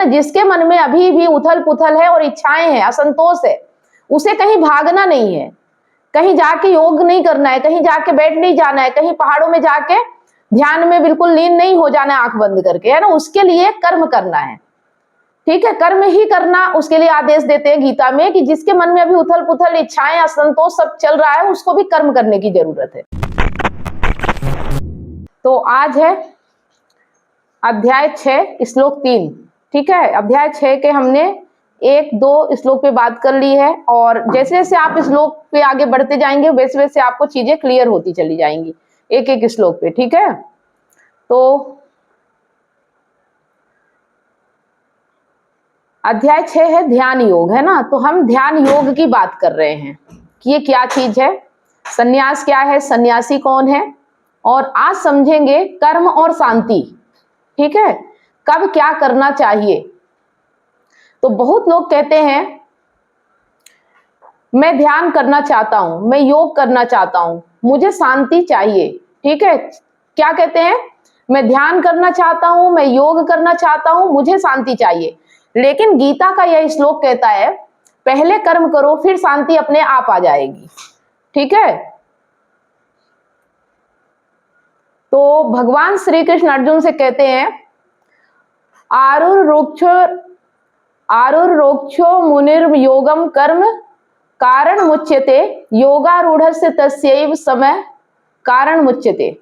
जिसके मन में अभी भी उथल पुथल है और इच्छाएं हैं, असंतोष है, उसे कहीं भागना नहीं है, कहीं जाके योग नहीं करना है, कहीं जाके बैठ नहीं जाना है, कहीं पहाड़ों में जाके ध्यान में बिल्कुल लीन नहीं हो जाना है आंख बंद करके, है ना। उसके लिए कर्म करना है, ठीक है, कर्म ही करना उसके लिए आदेश देते हैं गीता में कि जिसके मन में अभी उथल पुथल, इच्छाएं, असंतोष सब चल रहा है, उसको भी कर्म करने की जरूरत है। तो आज है अध्याय 6 श्लोक 3, ठीक है। अध्याय 6 के हमने 1-2 श्लोक पे बात कर ली है, और जैसे जैसे आप श्लोक पे आगे बढ़ते जाएंगे वैसे वैसे आपको चीजें क्लियर होती चली जाएंगी एक एक श्लोक पे, ठीक है। तो अध्याय 6 है ध्यान योग, है ना। तो हम ध्यान योग की बात कर रहे हैं कि ये क्या चीज है, संन्यास क्या है, सन्यासी कौन है, और आज समझेंगे कर्म और शांति, ठीक है, कब क्या करना चाहिए। तो बहुत लोग कहते हैं मैं ध्यान करना चाहता हूं, मैं योग करना चाहता हूं, मुझे शांति चाहिए, ठीक है। क्या कहते हैं, मैं ध्यान करना चाहता हूं, मैं योग करना चाहता हूं, मुझे शांति चाहिए। लेकिन गीता का यह श्लोक कहता है पहले कर्म करो फिर शांति अपने आप आ जाएगी, ठीक है। तो भगवान श्री कृष्ण अर्जुन से कहते हैं आरुरोक्षो मुनिर् योगम कर्म कारण मुच्यते योगारूढ़स्य तस्यैव समय कारण मुच्यते।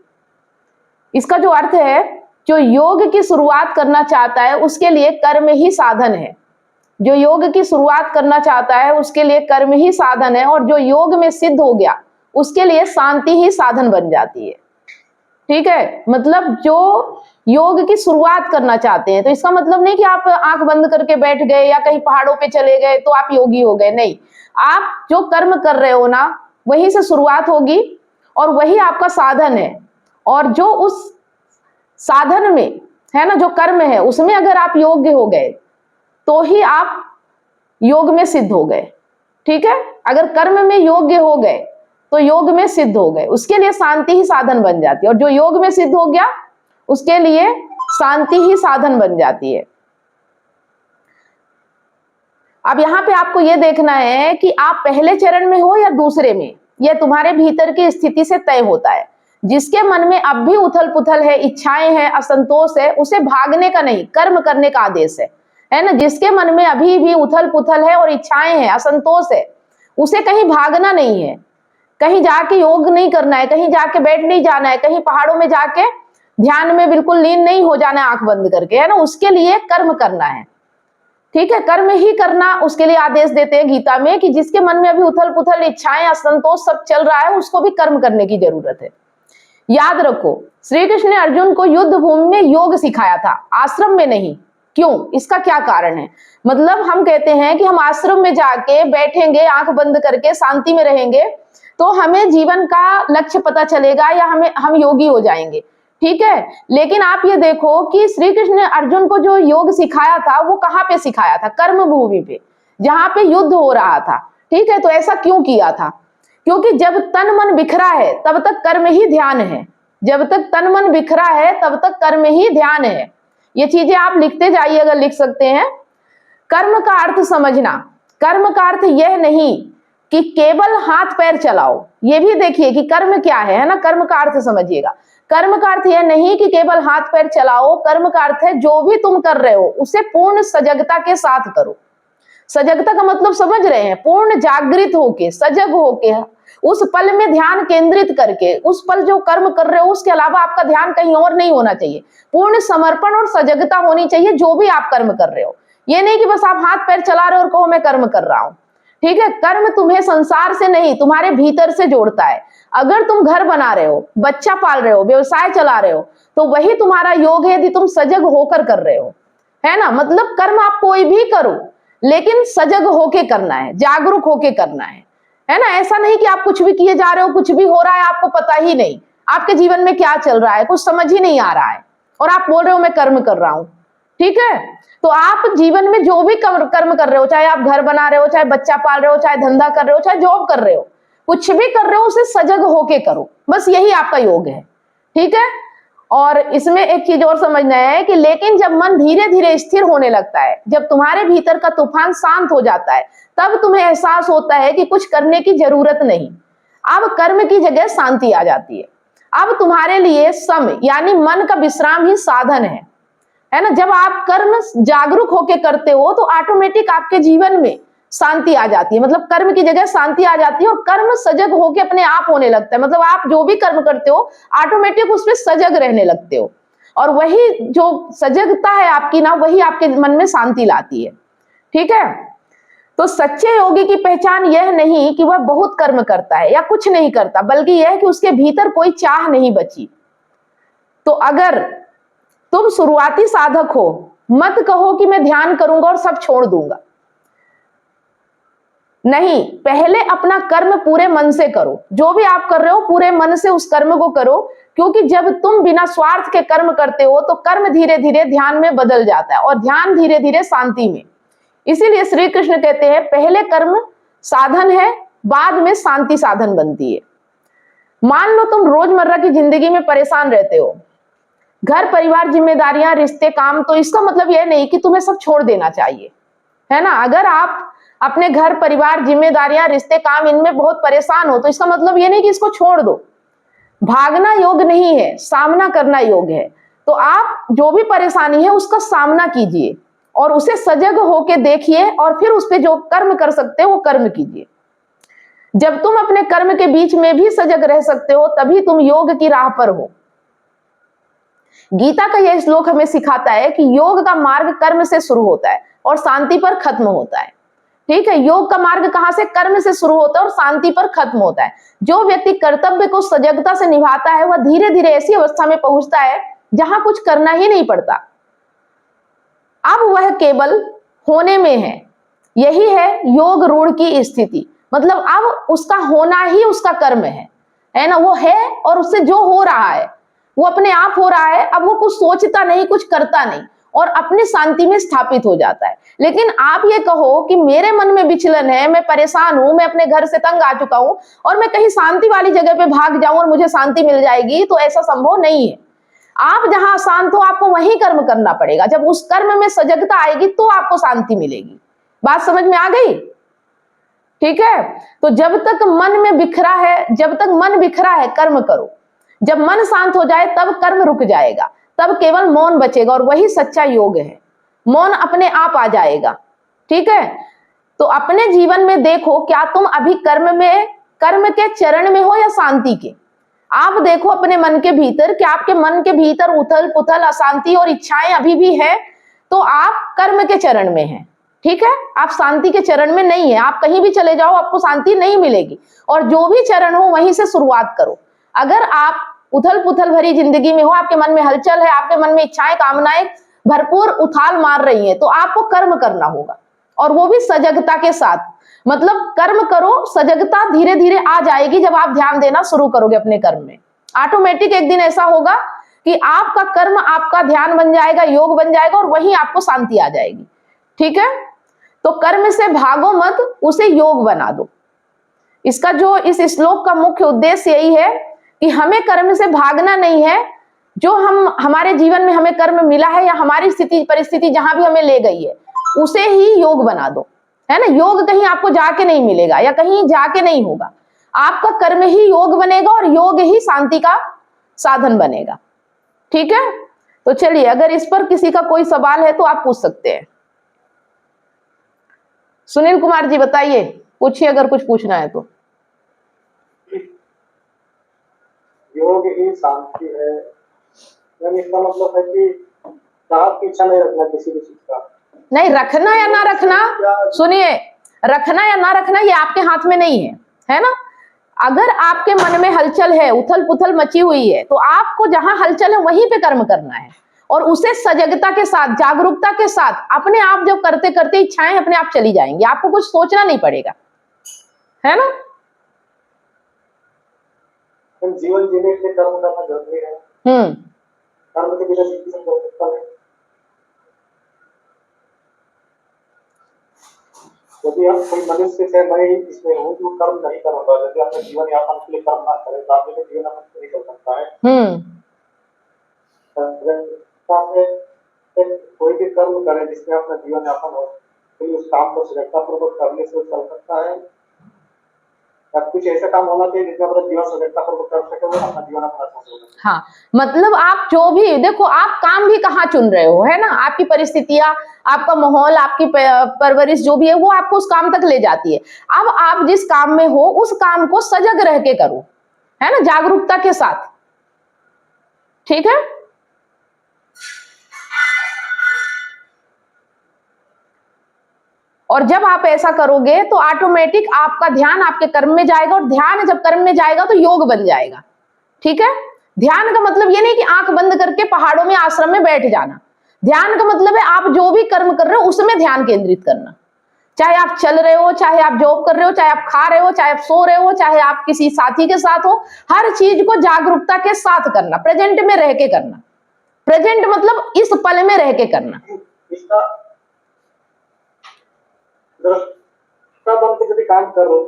इसका जो अर्थ है, जो योग की शुरुआत करना चाहता है उसके लिए कर्म ही साधन है, जो योग की शुरुआत करना चाहता है उसके लिए कर्म ही साधन है, और जो योग में सिद्ध हो गया उसके लिए शांति ही साधन बन जाती है, ठीक है। मतलब जो योग की शुरुआत करना चाहते हैं, तो इसका मतलब नहीं कि आप आंख बंद करके बैठ गए या कहीं पहाड़ों पे चले गए तो आप योगी हो गए, नहीं। आप जो कर्म कर रहे हो ना, वहीं से शुरुआत होगी और वही आपका साधन है, और जो उस साधन में है ना, जो कर्म है उसमें अगर आप योग्य हो गए तो ही आप योग में सिद्ध हो गए, ठीक है। अगर कर्म में योग्य हो गए तो योग में सिद्ध हो गए, उसके लिए शांति ही साधन बन जाती है, और जो योग में सिद्ध हो गया उसके लिए शांति ही साधन बन जाती है। अब यहां पे आपको यह देखना है कि आप पहले चरण में हो या दूसरे में, यह तुम्हारे भीतर की स्थिति से तय होता है। जिसके मन में अब भी उथल पुथल है, इच्छाएं हैं, असंतोष है, उसे भागने का नहीं, कर्म करने का आदेश है ना। जिसके मन में अभी भी उथल पुथल है और इच्छाएं हैं, असंतोष है, उसे कहीं भागना नहीं है, कहीं जाके योग नहीं करना है, कहीं जाके बैठ नहीं जाना है, कहीं पहाड़ों में जाके ध्यान में बिल्कुल लीन नहीं हो जाना है आंख बंद करके, है ना। उसके लिए कर्म करना है, ठीक है, कर्म ही करना उसके लिए आदेश देते हैं गीता में कि जिसके मन में अभी उथल पुथल, इच्छाएं, असंतोष सब चल रहा है, उसको भी कर्म करने की जरूरत है। याद रखो, श्री कृष्ण ने अर्जुन को युद्ध भूमि में योग सिखाया था, आश्रम में नहीं। क्यों, इसका क्या कारण है। मतलब हम कहते हैं कि हम आश्रम में जाके बैठेंगे आंख बंद करके शांति में रहेंगे तो हमें जीवन का लक्ष्य पता चलेगा या हम योगी हो जाएंगे, ठीक है। लेकिन आप ये देखो कि श्री कृष्ण ने अर्जुन को जो योग सिखाया था वो कहाँ पे सिखाया था, कर्म भूमि पे, जहां पे युद्ध हो रहा था, ठीक है। तो ऐसा क्यों किया था, क्योंकि जब तन मन बिखरा है तब तक कर्म ही ध्यान है, जब तक तन मन बिखरा है तब तक कर्म ही ध्यान है। ये चीजें आप लिखते जाइए अगर लिख सकते हैं। कर्म का अर्थ समझना, कर्म का अर्थ यह नहीं कि केवल हाथ पैर चलाओ, ये भी देखिए कि कर्म क्या है ना, कर्म का अर्थ समझिएगा। कर्म का अर्थ यह नहीं कि केवल हाथ पैर चलाओ, कर्म का अर्थ है जो भी तुम कर रहे हो उसे पूर्ण सजगता के साथ करो। सजगता का मतलब समझ रहे हैं, पूर्ण जागृत होके, सजग होके, उस पल में ध्यान केंद्रित करके, उस पल जो कर्म कर रहे हो उसके अलावा आपका ध्यान कहीं और नहीं होना चाहिए। पूर्ण समर्पण और सजगता होनी चाहिए जो भी आप कर्म कर रहे हो। ये नहीं कि बस आप हाथ पैर चला रहे हो और कहो मैं कर्म कर रहा हूं, ठीक है। कर्म तुम्हें संसार से नहीं, तुम्हारे भीतर से जोड़ता है। अगर तुम घर बना रहे हो, बच्चा पाल रहे हो, व्यवसाय चला रहे हो, तो वही तुम्हारा योग है यदि तुम सजग होकर कर रहे हो, है ना। मतलब कर्म आप कोई भी करो लेकिन सजग होके करना है, जागरूक होके करना है ना। ऐसा नहीं कि आप कुछ भी किए जा रहे हो, कुछ भी हो रहा है, आपको पता ही नहीं आपके जीवन में क्या चल रहा है, कुछ समझ ही नहीं आ रहा है, और आप बोल रहे हो मैं कर्म कर रहा हूं, ठीक है। तो आप जीवन में जो भी कर्म कर रहे हो, चाहे आप घर बना रहे हो, चाहे बच्चा पाल रहे हो, चाहे धंधा कर रहे हो, चाहे जॉब कर रहे हो, कुछ भी कर रहे हो उसे सजग होके करो, बस यही आपका योग है, ठीक है। और इसमें एक चीज और समझना है कि लेकिन जब मन धीरे धीरे स्थिर होने लगता है, जब तुम्हारे भीतर का तूफान शांत हो जाता है, तब तुम्हें एहसास होता है कि कुछ करने की जरूरत नहीं। अब कर्म की जगह शांति आ जाती है। अब तुम्हारे लिए सम यानी मन का विश्राम ही साधन है ना। जब आप कर्म जागरूक होके करते हो तो ऑटोमेटिक आपके जीवन में शांति आ जाती है। मतलब कर्म की जगह शांति आ जाती है और कर्म सजग होके अपने आप होने लगता है। मतलब आप जो भी कर्म करते हो ऑटोमेटिक उसमें सजग रहने लगते हो, और वही जो सजगता है आपकी ना, वही आपके मन में शांति लाती है। ठीक है। तो सच्चे योगी की पहचान यह नहीं कि वह बहुत कर्म करता है या कुछ नहीं करता, बल्कि यह कि उसके भीतर कोई चाह नहीं बची। तो अगर तुम शुरुआती साधक हो, मत कहो कि मैं ध्यान करूंगा और सब छोड़ दूंगा। नहीं, पहले अपना कर्म पूरे मन से करो। जो भी आप कर रहे हो पूरे मन से उस कर्म को करो, क्योंकि जब तुम बिना स्वार्थ के कर्म करते हो तो कर्म धीरे धीरे ध्यान में बदल जाता है और ध्यान धीरे धीरे शांति में। इसीलिए श्री कृष्ण कहते हैं पहले कर्म साधन है, बाद में शांति साधन बनती है। मान लो तुम रोजमर्रा की जिंदगी में परेशान रहते हो, घर परिवार जिम्मेदारियां रिश्ते काम, तो इसका मतलब यह नहीं कि तुम्हें सब छोड़ देना चाहिए, है ना। अगर आप अपने घर परिवार जिम्मेदारियां रिश्ते काम इनमें बहुत परेशान हो तो इसका मतलब यह नहीं कि इसको छोड़ दो। भागना योग नहीं है, सामना करना योग है। तो आप जो भी परेशानी है उसका सामना कीजिए और उसे सजग होके देखिए और फिर उस पे जो कर्म कर सकते हो वो कर्म कीजिए। जब तुम अपने कर्म के बीच में भी सजग रह सकते हो तभी तुम योग की राह पर हो। गीता का यह श्लोक हमें सिखाता है कि योग का मार्ग कर्म से शुरू होता है और शांति पर खत्म होता है। ठीक है। योग का मार्ग कहां से? कर्म से शुरू होता है और शांति पर खत्म होता है। जो व्यक्ति कर्तव्य को सजगता से निभाता है वह धीरे धीरे ऐसी अवस्था में पहुंचता है जहां कुछ करना ही नहीं पड़ता। अब वह केवल होने में है। यही है योग रूढ़ की स्थिति। मतलब अब उसका होना ही उसका कर्म है ना। वो है और उससे जो हो रहा है वो अपने आप हो रहा है। अब वो कुछ सोचता नहीं, कुछ करता नहीं और अपनी शांति में स्थापित हो जाता है। लेकिन आप ये कहो कि मेरे मन में विचलन है, मैं परेशान हूं, मैं अपने घर से तंग आ चुका हूं और मैं कहीं शांति वाली जगह पे भाग जाऊं और मुझे शांति मिल जाएगी, तो ऐसा संभव नहीं है। आप जहां शांत हो आपको वहीं कर्म करना पड़ेगा। जब उस कर्म में सजगता आएगी तो आपको शांति मिलेगी। बात समझ में आ गई? ठीक है। तो जब तक मन में बिखरा है, जब तक मन बिखरा है कर्म करो। जब मन शांत हो जाए तब कर्म रुक जाएगा, तब केवल मौन बचेगा और वही सच्चा योग है। मौन अपने आप आ जाएगा। ठीक है। तो अपने जीवन में देखो, क्या तुम अभी कर्म के चरण में हो या शांति के? आप देखो अपने मन के भीतर कि आपके मन के भीतर उथल पुथल, अशांति और इच्छाएं अभी भी है, तो आप कर्म के चरण में हैं। ठीक है। आप शांति के चरण में नहीं है। आप कहीं भी चले जाओ आपको शांति नहीं मिलेगी। और जो भी चरण हो वहीं से शुरुआत करो। अगर आप उथल पुथल भरी जिंदगी में हो, आपके मन में हलचल है, आपके मन में इच्छाएं कामनाएं भरपूर उथाल मार रही हैं, तो आपको कर्म करना होगा और वो भी सजगता के साथ। मतलब कर्म करो, सजगता धीरे धीरे आ जाएगी जब आप ध्यान देना शुरू करोगे अपने कर्म में। ऑटोमेटिक एक दिन ऐसा होगा कि आपका कर्म आपका ध्यान बन जाएगा, योग बन जाएगा और वहीं आपको शांति आ जाएगी। ठीक है। तो कर्म से भागो मत, उसे योग बना दो। इसका जो इस श्लोक का मुख्य उद्देश्य यही है कि हमें कर्म से भागना नहीं है। जो हमारे जीवन में हमें कर्म मिला है या हमारी स्थिति परिस्थिति जहां भी हमें ले गई है उसे ही योग बना दो, है ना। योग कहीं आपको जाके नहीं मिलेगा या कहीं जाके नहीं होगा। आपका कर्म ही योग बनेगा और योग ही शांति का साधन बनेगा। ठीक है। तो चलिए, अगर इस पर किसी का कोई सवाल है तो आप पूछ सकते हैं। सुनील कुमार जी बताइए, पूछिए अगर कुछ पूछना है तो। योग ही शांति है, यानी इसका मतलब है कि राहत की इच्छा नहीं रखना किसी भी चीज का। नहीं, रखना या ना रखना, सुनिए, रखना या ना रखना ये आपके हाथ में नहीं है ना। अगर आपके मन में हलचल है, उथल पुथल मची हुई है, तो आपको जहां हलचल है वहीं पे कर्म करना है और उसे सजगता के साथ, जागरूकता के साथ अपने आप जब करते करते इच्छाएं अपने आप चली जाएंगी। आपको कुछ सोचना नहीं पड़ेगा, है ना। जीवन जीने के लिए कर्म करना जरूरी है। कर्म के बिना जिंदगी में हो सकता है। यदि आप कोई मनुष्य से मैं इसमें हूँ जो कर्म नहीं करूंगा, यदि अपने जीवन यापन के लिए कर्म ना करे तो आपके जीवन यापन नहीं कर सकता है। सजगता से कोई भी कर्म करें जिसमें अपना जीवन यापन हो, तो उस काम को सजगता पूर्वक करने से चल सकता है, या कुछ ऐसा काम होना चाहिए जिसमें अपना जीवन सजगता पूर्वक कर सके और अपना जीवन अपना सफल हो। हाँ, मतलब आप जो भी देखो, आप काम भी कहाँ चुन रहे हो, है ना, आपकी परिस्थितियां, आपका माहौल, आपकी परवरिश जो भी है वो आपको उस काम तक ले जाती है। अब आप जिस काम में हो उस काम को सजग रह के करो, है ना, जागरूकता के साथ। ठीक है, और जब आप ऐसा करोगे तो ऑटोमेटिक आपका ध्यान आपके कर्म में जाएगा, और ध्यान जब कर्म में जाएगा तो योग बन जाएगा। ठीक है, ध्यान का मतलब ये नहीं कि आंख बंद करके पहाड़ों में आश्रम में बैठ जाना। ध्यान का मतलब है आप जो भी कर्म कर रहे हो उसमें ध्यान केंद्रित करना, चाहे आप चल रहे हो, चाहे आप जॉब कर रहे हो, चाहे आप खा रहे हो, चाहे आप सो रहे हो, चाहे आप किसी साथी के साथ हो, हर चीज को जागरूकता के साथ करना, प्रेजेंट में रह के करना। प्रेजेंट मतलब इस पल में रह के करना। इसका दृष्टा बन के यदि काम कर रहे हो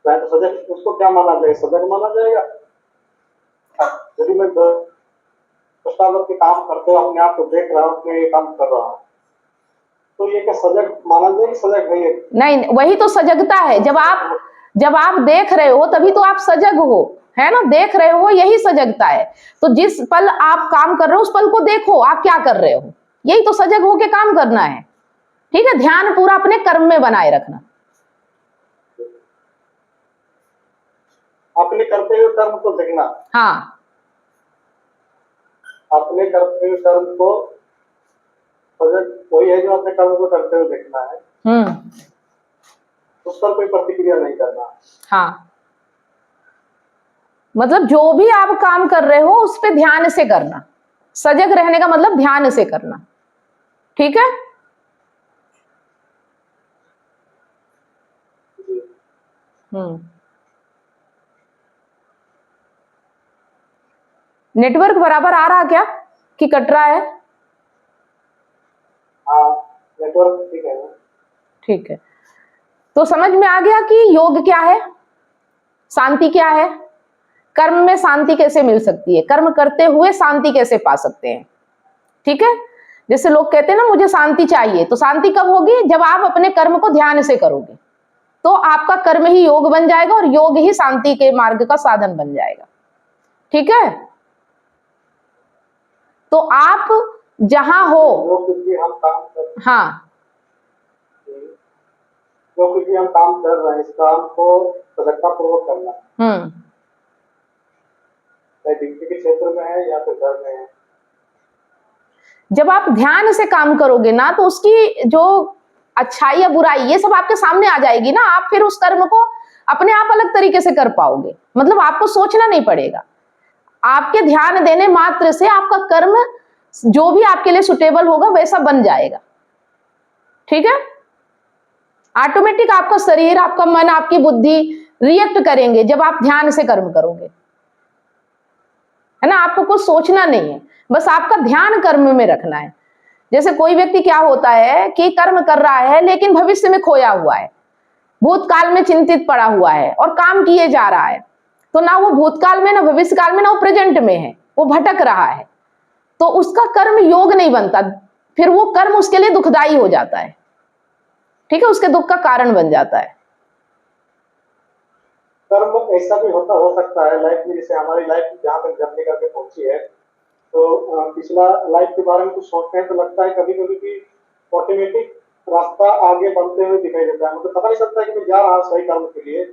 तो सजग, उसको क्या माना जाएगा, सजग माना जाएगा। यदि मैं दृष्टा बन के काम करते हुए अपने आप को देख रहा हूँ कि ये काम कर रहा हूँ, तो ये क्या सजग माना जाएगा, सजग नहीं है? नहीं, वही तो सजगता है। जब आप देख रहे हो तभी तो आप सजग हो, है ना, देख रहे हो, यही सजगता है। तो जिस पल आप काम कर रहे हो उस पल को देखो आप क्या कर रहे हो, यही तो सजग होके काम करना है। ठीक है, ध्यान पूरा अपने कर्म में बनाए रखना। अपने करते हुए कर्म को देखना। हाँ, अपने करते हुए कर्म को सजग वही है जो अपने कर्म को करते हुए देखना है, उस पर कोई प्रतिक्रिया नहीं करना। हाँ, मतलब जो भी आप काम कर रहे हो उस पे ध्यान से करना। सजग रहने का मतलब ध्यान से करना। ठीक है, नेटवर्क बराबर आ रहा क्या कि कट रहा है? हाँ, नेटवर्क ठीक है। ठीक है, तो समझ में आ गया कि योग क्या है, शांति क्या है, कर्म में शांति कैसे मिल सकती है, कर्म करते हुए शांति कैसे पा सकते हैं। ठीक है, जैसे लोग कहते हैं ना मुझे शांति चाहिए, तो शांति कब होगी, जब आप अपने कर्म को ध्यान से करोगे, तो आपका कर्म ही योग बन जाएगा और योग ही शांति के मार्ग का साधन बन जाएगा। ठीक है, तो आप जहां हो, जो कुछ भी हम काम कर, हाँ, जो कुछ भी हम काम कर रहे हैं इस काम को सजगता पूर्वक करना, चाहे ड्यूटी के क्षेत्र में है या फिर घर में है। जब आप ध्यान से काम करोगे ना तो उसकी जो अच्छाई या बुराई ये सब आपके सामने आ जाएगी ना, आप फिर उस कर्म को अपने आप अलग तरीके से कर पाओगे। मतलब आपको सोचना नहीं पड़ेगा, आपके ध्यान देने मात्र से आपका कर्म जो भी आपके लिए सुटेबल होगा वैसा बन जाएगा। ठीक है, ऑटोमेटिक आपका शरीर, आपका मन, आपकी बुद्धि रिएक्ट करेंगे जब आप ध्यान से कर्म करोगे, है ना। आपको कुछ सोचना नहीं है, बस आपका ध्यान कर्म में रखना है। जैसे कोई व्यक्ति क्या होता है कि कर्म कर रहा है लेकिन भविष्य में खोया हुआ है, भूतकाल में चिंतित पड़ा हुआ है और काम किए जा रहा है, तो ना वो भूतकाल में, ना भविष्य काल में, ना वो प्रेजेंट में है, वो भटक रहा है, तो उसका कर्म योग नहीं बनता, फिर वो कर्म उसके लिए दुखदाई हो जाता है। ठीक है, उसके दुख का कारण बन जाता है। कर्म ऐसा भी हो सकता है लाइफ में, जैसे हमारी लाइफ जहाँ तक जर्नी करके पहुंची है, तो पिछला लाइफ के बारे में कुछ सोचते हैं तो लगता है कभी कभी कि ऑटोमेटिक रास्ता आगे बनते हुए दिखाई देता है, मतलब पता नहीं चलता है कि मैं जा रहा हूँ सही कर्म के लिए,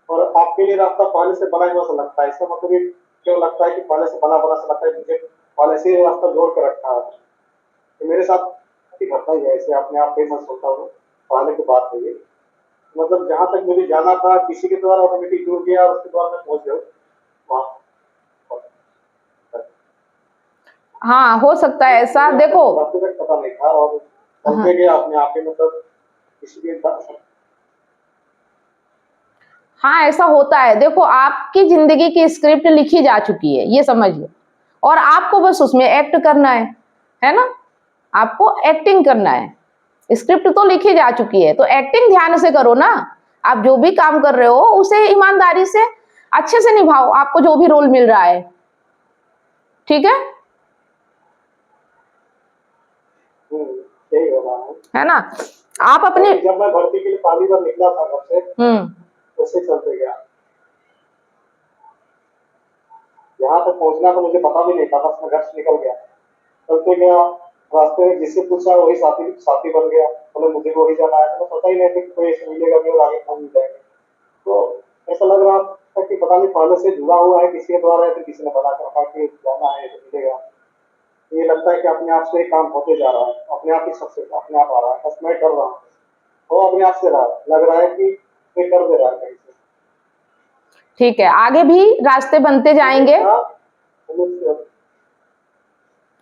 और आपके लिए रास्ता पहले से बना हुआ सा लगता है। इसका मतलब ये क्यों लगता है कि पहले से बना सा लगता है, मुझे पहले से ही रास्ता जोड़ कर रखा है। तो मेरे साथ घटना ही है, ऐसे अपने आप फेमस होता हूँ, पहले की बात है ये। मतलब जहां तक मुझे जाना था किसी के द्वारा ऑटोमेटिक जुड़ गया, उसके द्वारा मैं पहुंच गया वहां। हाँ, हो सकता है ऐसा। देखो, पता नहीं था और चलते गया अपने आप ही, मतलब किसी के। हाँ, ऐसा होता है। देखो, आपकी जिंदगी की स्क्रिप्ट लिखी जा चुकी है, ये समझ लो, और आपको बस उसमें एक्ट करना है ना, आपको एक्टिंग करना है। स्क्रिप्ट तो लिखी जा चुकी है, तो एक्टिंग ध्यान से करो ना। आप जो भी काम कर रहे हो उसे ईमानदारी से अच्छे से निभाओ, आपको जो भी रोल मिल रहा है। ठीक है, यही हो रहा है ना। आप अपने जब मैं भर्ती के लिए पहली बार निकला था घर से, वैसे चलते गया। यहाँ तक पहुंचना तो मुझे पता भी नहीं था, बस मैं घर से निकल गया, चलते गया। रास्ते में जिससे पूछा वही साथी साथी बन गया, बोले मुझे वही जाना है। तो मैं सोचा ही नहीं था कि कोई ऐसे मिलेगा भी और आगे पहुंच जाएंगे। तो ऐसा लग रहा था कि पता नहीं पहले से जुड़ा हुआ है किसी के द्वारा, या फिर किसी ने बता कर रखा कि जाना है तो मिलेगा। ये लगता है कि अपने आप से काम होते जा रहा है, अपने आप ही सबसे अपने आप आ रहा है, बस मैं कर रहा हूँ, वो अपने आप से रहा है। लग रहा है कि कोई कर दे रहा है कहीं से। ठीक है, आगे भी रास्ते बनते जाएंगे,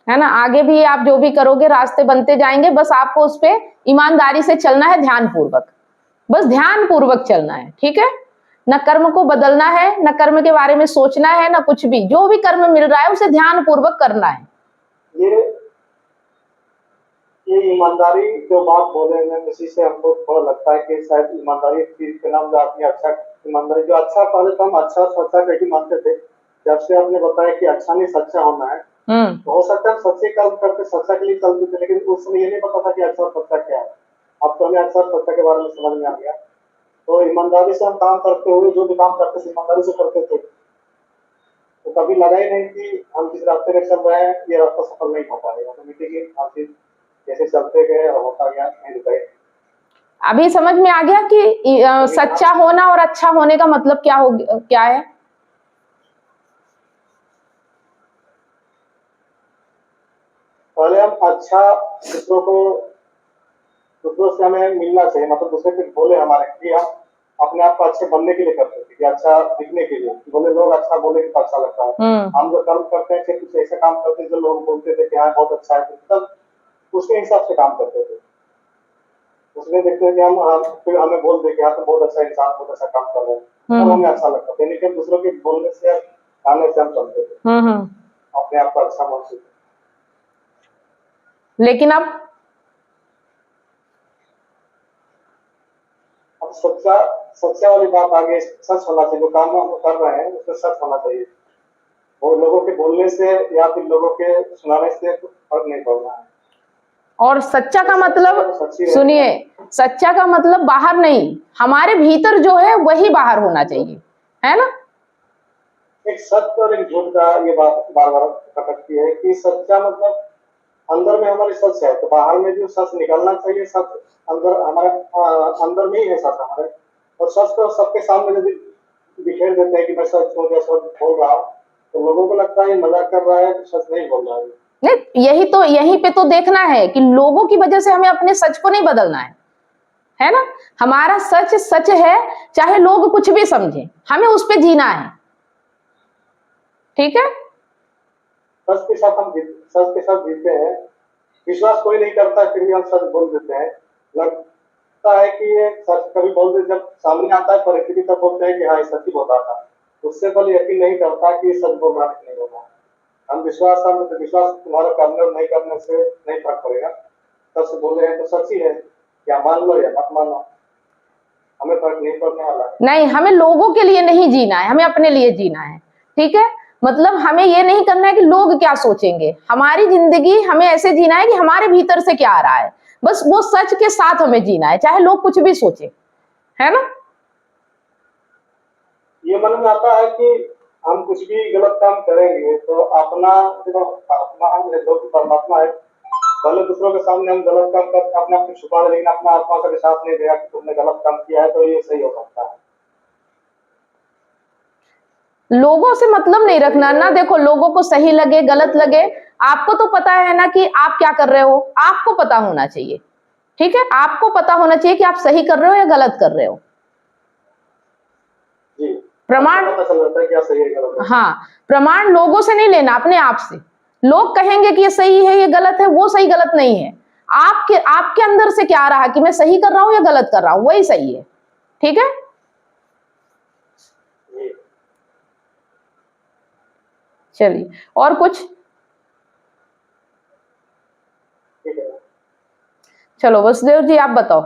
है ना। आगे भी आप जो भी करोगे रास्ते बनते जाएंगे, बस आपको उस पे ईमानदारी से चलना है, ध्यान पूर्वक, बस ध्यान पूर्वक चलना है, ठीक है। न कर्म को बदलना है, न कर्म के बारे में सोचना है, न कुछ भी। जो भी कर्म मिल रहा है उसे ध्यान पूर्वक करना है। ये ईमानदारी जो बात बोले हैं, इसी से हमको थोड़ा लगता है कि शायद ईमानदारी चीज के नाम जो आदमी अच्छा, ईमानदारी जो अच्छा, पहले तो हम अच्छा सच्चा कहीं मानते थे। जब से आपने बताया कि अच्छा नहीं सच्चा होना है, तो हो सकता है सच्चे कर्म करते सच्चा के लिए चलते थे, लेकिन उस समय ये नहीं पता था कि अच्छा और सच्चा क्या है। अब तो हमें अच्छा और सच्चा के बारे में समझ में आ गया। तो ईमानदारी से हम काम करते हुए जो भी काम करते थे ईमानदारी से करते थे, तो कभी लगा ही नहीं कि हम जिस रास्ते में चल रहे हैं ये रास्ता सफल नहीं हो पाएगा। ऑटोमेटिकली हम फिर जैसे चलते गए और होता गया, नहीं रुके। अभी समझ में आ गया कि सच्चा होना और अच्छा होने का मतलब क्या है। पहले हम अच्छा दूसरों से हमें मिलना चाहिए, मतलब दूसरे के बोले हमारे कि हम अपने आप को अच्छे बनने के लिए करते थे, कि अच्छा दिखने के लिए, बोले लोग अच्छा बोले तो अच्छा लगता है। हम जो कर्म करते हैं कुछ ऐसे काम करते हैं जो लोग बोलते थे कि हाँ बहुत अच्छा है, तब उसके हिसाब से काम करते थे। उसमें देखते हैं कि हम फिर हमें बोल दे कि हाँ तो बहुत अच्छा इंसान, बहुत अच्छा काम कर रहे हैं, तब हमें अच्छा लगता था। लेकिन दूसरों के बोलने से, आने से हम चलते थे, अपने आप को अच्छा मानते थे। लेकिन अब सच्चा सच्चा वाली बात आ गई, सच होना चाहिए। जो काम हम कर रहे हैं उसमें सच होना चाहिए। वो लोगों के बोलने से या फिर लोगों के सुनाने से फर्क नहीं पड़ना है। और सच्चा का मतलब, सुनिए, सच्चा का मतलब बाहर नहीं, हमारे भीतर जो है वही बाहर होना चाहिए, है ना। एक सत्य और एक झूठ का ये बात बार बार खटकती है कि सच्चा मतलब अंदर में हमारे सच है, तो बाहर में जो सच निकलना चाहिए, सच अंदर हमारे अंदर में ही है सच हमारे। और सच तो सबके सामने यदि बिखेर देते हैं कि मैं सच हूँ या सच बोल रहा हूँ, तो लोगों को लगता है मजाक कर रहा है, तो सच नहीं बोल रहा है। नहीं, यहीं पे तो देखना है कि लोगों की वजह से हमें अपने सच को नहीं बदलना है ना। हमारा सच सच है, चाहे लोग कुछ भी समझे, हमें उस पे जीना है, ठीक है। सच के साथ जीते हैं। विश्वास कोई नहीं करता फिर भी हम सच बोल देते हैं। लगता है कि ये सच कभी बोल दे, जब सामने आता है परिस्थिति तब बोलते हैं कि हाँ ये सच ही बोल रहा था। उससे पहले यकीन नहीं करता कि ये सच बोल रहा है कि नहीं बोल रहा। हम विश्वास तुम्हारा करने और नहीं करने से नहीं फर्क पड़ेगा। सच बोले हैं तो सच ही है, या मान लो या मत मानो, हमें फर्क नहीं पड़ने वाला है। नहीं, हमें लोगों के लिए नहीं जीना है, हमें अपने लिए जीना है, ठीक है। मतलब हमें ये नहीं करना है कि लोग क्या सोचेंगे। हमारी जिंदगी हमें ऐसे जीना है कि हमारे भीतर से क्या आ रहा है, बस वो सच के साथ हमें जीना है, चाहे लोग कुछ भी सोचे, है ना। ये मन में आता है कि हम कुछ भी गलत काम करेंगे तो अपना जो आत्मा है, जो कि परमात्मा है, भले दूसरों के सामने हम गलत काम करके अपने आप को छुपा रहे, लेकिन अपना आत्मा का साथ नहीं देगा कि तुमने गलत काम किया है तो ये सही हो सकता है। लोगों से मतलब नहीं रखना ना। देखो, लोगों को सही लगे गलत लगे, आपको तो पता है ना कि आप क्या कर रहे हो, आपको पता होना चाहिए, ठीक है। आपको पता होना चाहिए कि आप सही कर रहे हो या गलत कर रहे हो। प्रमाण पता चल जाता है क्या सही है गलत है। हाँ, प्रमाण लोगों से नहीं लेना, अपने आप से। लोग कहेंगे कि ये सही है ये गलत है, वो सही गलत नहीं है। आपके अंदर से क्या आ रहा है कि मैं सही कर रहा हूं या गलत कर रहा हूं, वही सही है, ठीक है। चलिए, और कुछ। चलो वसुदेव जी, आप बताओ।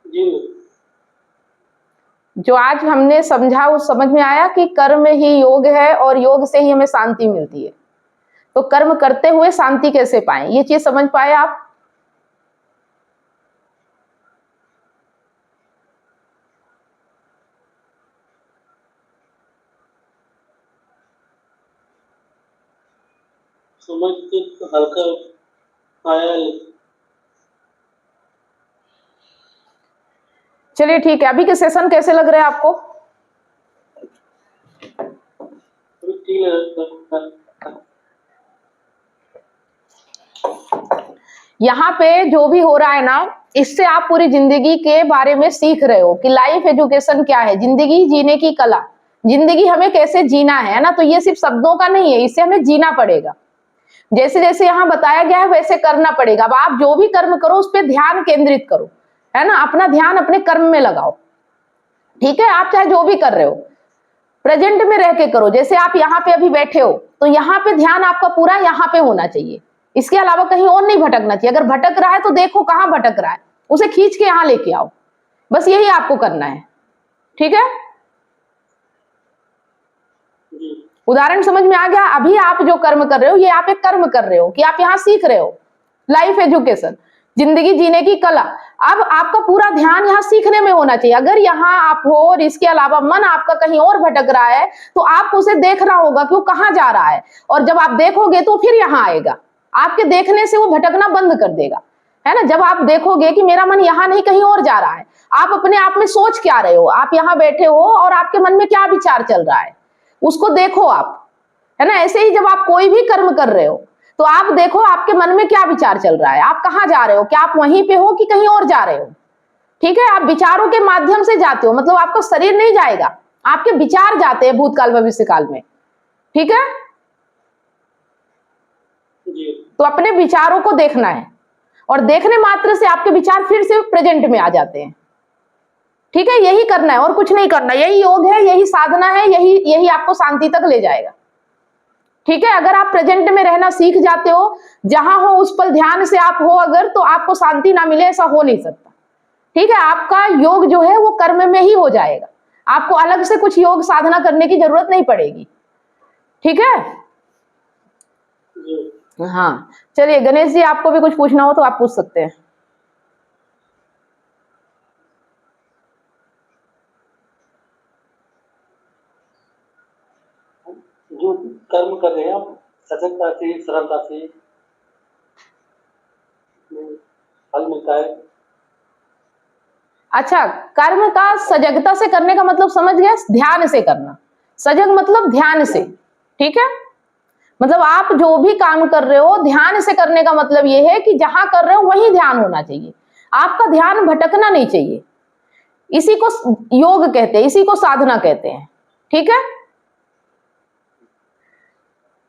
जी जो आज हमने समझा वो समझ में आया कि कर्म ही योग है और योग से ही हमें शांति मिलती है। तो कर्म करते हुए शांति कैसे पाएं, ये चीज समझ पाए आप? समझ तो हल्का आया। चलिए ठीक है, अभी के सेशन कैसे लग रहे हैं आपको? ठीक है। यहाँ पे जो भी हो रहा है ना, इससे आप पूरी जिंदगी के बारे में सीख रहे हो कि लाइफ एजुकेशन क्या है, जिंदगी जीने की कला, जिंदगी हमें कैसे जीना है ना। तो ये सिर्फ शब्दों का नहीं है, इससे हमें जीना पड़ेगा। जैसे जैसे यहाँ बताया गया है वैसे करना पड़ेगा। अब आप जो भी कर्म करो उस पर ध्यान केंद्रित करो, है ना। अपना ध्यान अपने कर्म में लगाओ, ठीक है। आप चाहे जो भी कर रहे हो प्रेजेंट में रह के करो। जैसे आप यहाँ पे अभी बैठे हो तो यहाँ पे ध्यान आपका पूरा यहाँ पे होना चाहिए, इसके अलावा कहीं और नहीं भटकना चाहिए। अगर भटक रहा है तो देखो कहाँ भटक रहा है, उसे खींच के यहाँ लेके आओ। बस यही आपको करना है, ठीक है। उदाहरण समझ में आ गया? अभी आप जो कर्म कर रहे हो ये आप एक कर्म कर रहे हो कि आप यहाँ सीख रहे हो लाइफ एजुकेशन, जिंदगी जीने की कला। अब आपका पूरा ध्यान यहाँ सीखने में होना चाहिए। अगर यहाँ आप हो और इसके अलावा मन आपका कहीं और भटक रहा है तो आपको उसे देखना होगा कि वो कहाँ जा रहा है, और जब आप देखोगे तो फिर यहाँ आएगा। आपके देखने से वो भटकना बंद कर देगा, है ना। जब आप देखोगे कि मेरा मन यहाँ नहीं कहीं और जा रहा है, आप अपने आप में सोच क्या रहे हो, आप यहाँ बैठे हो और आपके मन में क्या विचार चल रहा है उसको देखो आप, है ना। ऐसे ही जब आप कोई भी कर्म कर रहे हो तो आप देखो आपके मन में क्या विचार चल रहा है, आप कहाँ जा रहे हो, क्या आप वहीं पे हो कि कहीं और जा रहे हो, ठीक है। आप विचारों के माध्यम से जाते हो, मतलब आपका शरीर नहीं जाएगा, आपके विचार जाते हैं भूतकाल भविष्य काल में, ठीक है। तो अपने विचारों को देखना है और देखने मात्र से आपके विचार फिर से प्रेजेंट में आ जाते हैं, ठीक है। यही करना है और कुछ नहीं करना। यही योग है, यही साधना है, यही आपको शांति तक ले जाएगा, ठीक है। अगर आप प्रेजेंट में रहना सीख जाते हो, जहां हो उस पल ध्यान से आप हो अगर, तो आपको शांति ना मिले ऐसा हो नहीं सकता, ठीक है। आपका योग जो है वो कर्म में ही हो जाएगा, आपको अलग से कुछ योग साधना करने की जरूरत नहीं पड़ेगी, ठीक है। हाँ चलिए, गणेश जी आपको भी कुछ पूछना हो तो आप पूछ सकते हैं। जो कर्म कर रहे हैं आप सजगता से सरलता से फल मिलता है। अच्छा, कर्म का सजगता से करने का मतलब समझ गया, ध्यान से करना। सजग मतलब ध्यान से, ठीक है। मतलब आप जो भी काम कर रहे हो ध्यान से करने का मतलब यह है कि जहां कर रहे हो वहीं ध्यान होना चाहिए, आपका ध्यान भटकना नहीं चाहिए। इसी को योग कहते हैं, इसी को साधना कहते हैं, ठीक है।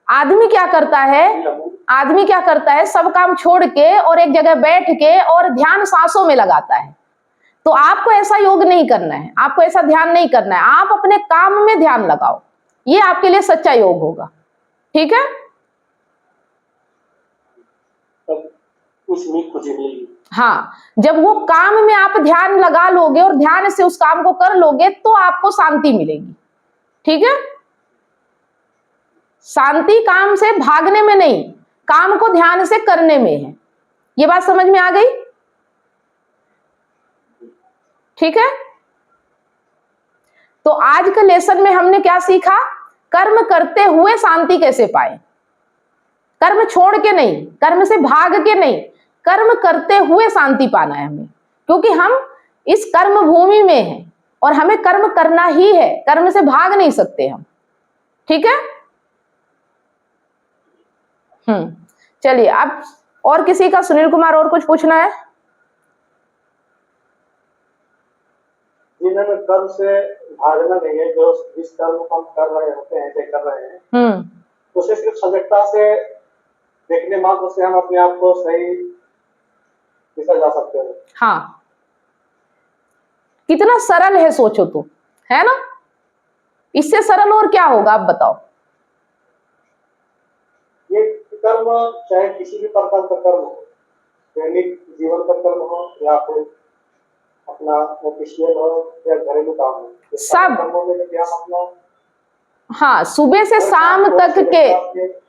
आदमी क्या करता है, सब काम छोड़ के और एक जगह बैठ के और ध्यान सांसों में लगाता है। तो आपको ऐसा योग नहीं करना है, आपको ऐसा ध्यान नहीं करना है। आप अपने काम में ध्यान लगाओ, ये आपके लिए सच्चा योग होगा, ठीक है। उसमें खुशी मिलेगी। हाँ, जब वो काम में आप ध्यान लगा लोगे और ध्यान से उस काम को कर लोगे तो आपको शांति मिलेगी, ठीक है। शांति काम से भागने में नहीं, काम को ध्यान से करने में है। ये बात समझ में आ गई, ठीक है। तो आज के लेसन में हमने क्या सीखा, कर्म करते हुए शांति कैसे पाए। कर्म छोड़ के नहीं, कर्म से भाग के नहीं, कर्म करते हुए शांति पाना है हमें, क्योंकि हम इस कर्म भूमि में हैं और हमें कर्म करना ही है, कर्म से भाग नहीं सकते हम, ठीक है। चलिए, अब और किसी का, सुनील कुमार, और कुछ पूछना है? जिन्होंने कर्म से भागना नहीं है, जो जिस कर्म को हम कर रहे होते हैं, कर रहे हैं, उसे सिर्फ सजगता से देखने मात्र से हम अपने आप को सही दिशा जा सकते हैं। हाँ, कितना सरल है सोचो तो, है ना। इससे सरल और क्या होगा आप बताओ। ये कर्म चाहे किसी भी प्रकार का कर्म हो, दैनिक जीवन का कर्म हो या फिर अपना ऑफिशियल हो या घरेलू काम हो, ये सारे सब। कर्मों में यदि हम अपना हाँ, सुबह से हर शाम काम को तक अच्छे के, से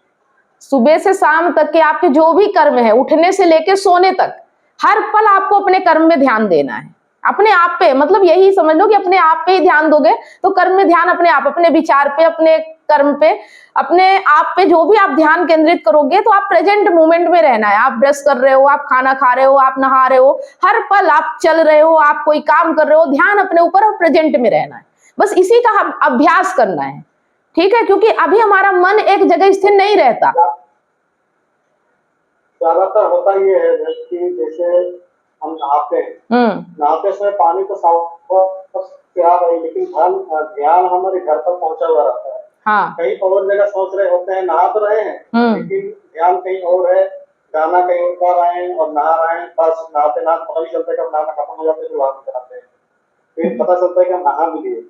सुबह से शाम तक के आपके जो भी कर्म है, उठने से लेके सोने तक, हर पल आपको अपने कर्म में ध्यान देना है, अपने आप पे। मतलब यही समझ लो कि अपने आप पे ही ध्यान दोगे तो कर्म में ध्यान अपने आप, अपने विचार पे, अपने कर्म पे, अपने आप पे जो भी आप ध्यान केंद्रित करोगे तो आप प्रेजेंट मोमेंट में रहना है। आप ब्रश कर रहे हो, आप खाना खा रहे हो, आप नहा रहे हो, हर पल आप चल रहे हो, आप कोई काम कर रहे हो, ध्यान अपने ऊपर और प्रेजेंट में रहना है। बस इसी का अभ्यास करना है, ठीक है? क्योंकि अभी हमारा मन एक जगह स्थिर नहीं रहता। ज्यादातर होता ये है कि जैसे हम नहाते हैं, नहाते समय पानी तो साफ से आ रही, लेकिन ध्यान हमारे घर पर पहुंचा हुआ रहता है। हाँ। कहीं और जगह सोच रहे होते हैं, नहा तो रहे हैं लेकिन ध्यान कहीं और है, गाना कहीं और गा रहे हैं और नहा रहे हैं। बस नहाते नहाते पता नहीं चलता है कब नहाना खत्म हो जाता है, फिर वहां जाते हैं, फिर पता चलता है कि हम नहा भी लिए,